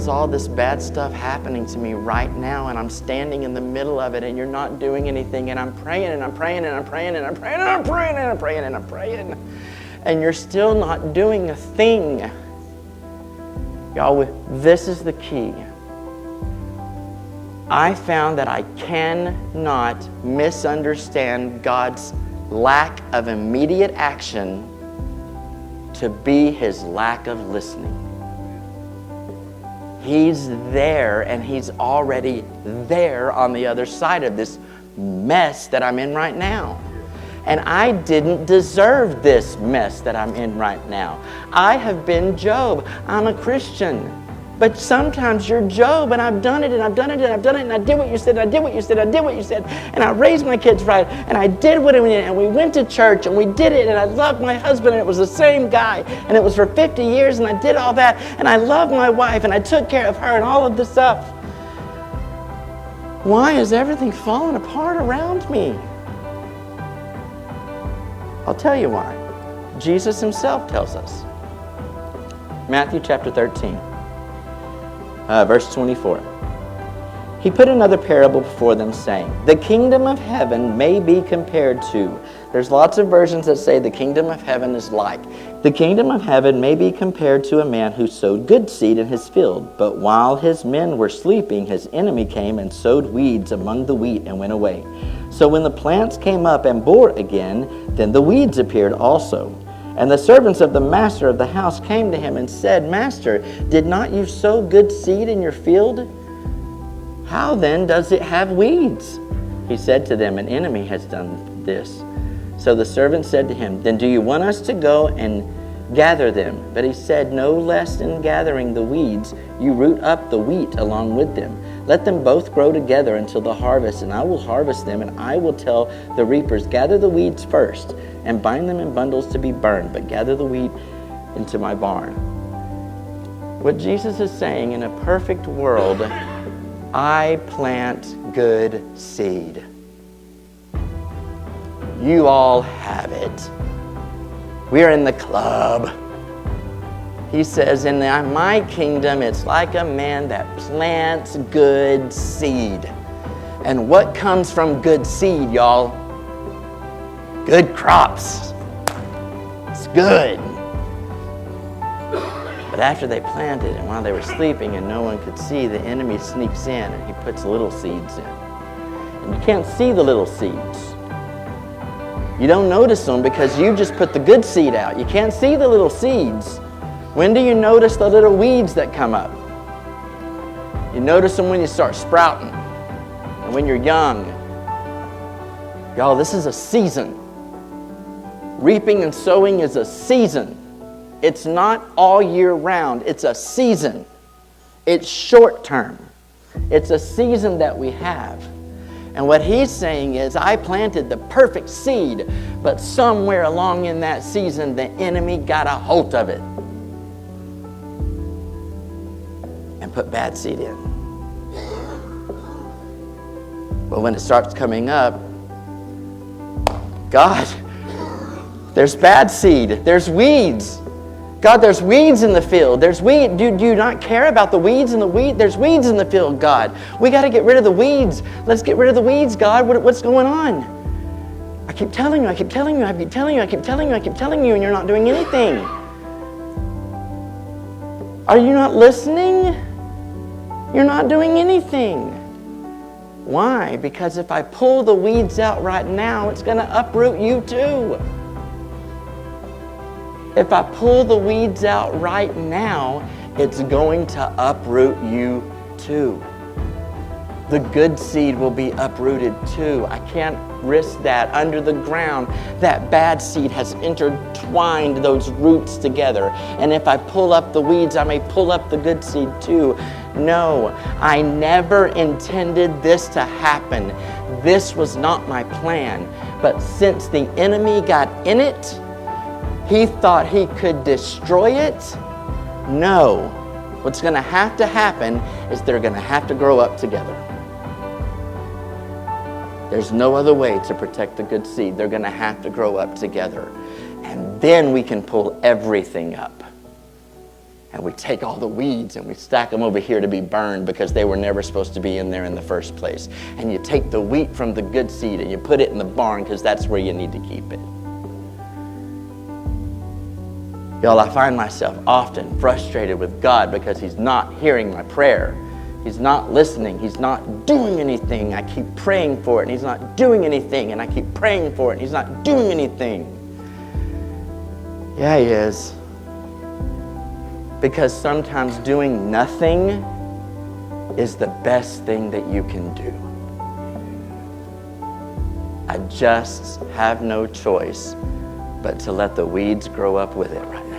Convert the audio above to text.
is all this bad stuff happening to me right now, and I'm standing in the middle of it, and you're not doing anything, and I'm praying, and I'm praying, and I'm praying, and I'm praying, and I'm praying, and I'm praying, and I'm praying, and you're still not doing a thing. Y'all, this is the key. I found that I cannot misunderstand God's lack of immediate action to be His lack of listening. He's there, and He's already there on the other side of this mess that I'm in right now. And I didn't deserve this mess that I'm in right now. I have been Job. I'm a Christian. But sometimes you're Job, and I've done it, and I've done it, and I've done it, and I did what you said, and I did what you said, and I did what you said, and I raised my kids right, and I did what I did, and we went to church, and we did it, and I loved my husband, and it was the same guy, and it was for 50 years, and I did all that, and I loved my wife, and I took care of her, and all of this stuff. Why is everything falling apart around me? I'll tell you why. Jesus Himself tells us. Matthew chapter 13. Verse 24. He put another parable before them, saying, the kingdom of heaven may be compared to. There's lots of versions that say the kingdom of heaven is like. The kingdom of heaven may be compared to a man who sowed good seed in his field. But while his men were sleeping, his enemy came and sowed weeds among the wheat and went away. So when the plants came up and bore again, then the weeds appeared also. And the servants of the master of the house came to him and said, Master, did not you sow good seed in your field? How then does it have weeds? He said to them, an enemy has done this. So the servant said to him, then do you want us to go and gather them? But he said, no, lest in gathering the weeds you root up the wheat along with them. Let them both grow together until the harvest, and I will harvest them, and I will tell the reapers, gather the weeds first, and bind them in bundles to be burned, but gather the wheat into my barn. What Jesus is saying, in a perfect world, I plant good seed. You all have it. We're in the club. He says, in my kingdom, it's like a man that plants good seed. And what comes from good seed, y'all? Good crops. It's good. But after they planted, and while they were sleeping and no one could see, the enemy sneaks in and he puts little seeds in. And you can't see the little seeds. You don't notice them because you just put the good seed out. You can't see the little seeds. When do you notice the little weeds that come up? You notice them when you start sprouting and when you're young. Y'all, this is a season. Reaping and sowing is a season. It's not all year round. It's a season. It's short term. It's a season that we have. And what he's saying is, I planted the perfect seed, but somewhere along in that season, the enemy got a hold of it and put bad seed in. But when it starts coming up, God, there's bad seed. There's weeds. God, there's weeds in the field. There's weed. Do you not care about the weeds in the wheat? There's weeds in the field, God. We got to get rid of the weeds. Let's get rid of the weeds, God. What's going on? I keep telling you, I keep telling you, I keep telling you, I keep telling you, I keep telling you, and you're not doing anything. Are you not listening? You're not doing anything. Why? Because if I pull the weeds out right now, it's going to uproot you too. If I pull the weeds out right now, it's going to uproot you too. The good seed will be uprooted too. I can't risk that. Under the ground, that bad seed has intertwined those roots together. And if I pull up the weeds, I may pull up the good seed too. No, I never intended this to happen. This was not my plan. But since the enemy got in it, he thought he could destroy it. No. What's going to have to happen is they're going to have to grow up together. There's no other way to protect the good seed. They're going to have to grow up together. And then we can pull everything up. And we take all the weeds and we stack them over here to be burned because they were never supposed to be in there in the first place. And you take the wheat from the good seed and you put it in the barn because that's where you need to keep it. Y'all, I find myself often frustrated with God because he's not hearing my prayer. He's not listening. He's not doing anything. I keep praying for it and he's not doing anything. And I keep praying for it and he's not doing anything. Yeah, he is. Because sometimes doing nothing is the best thing that you can do. I just have no choice but to let the weeds grow up with it right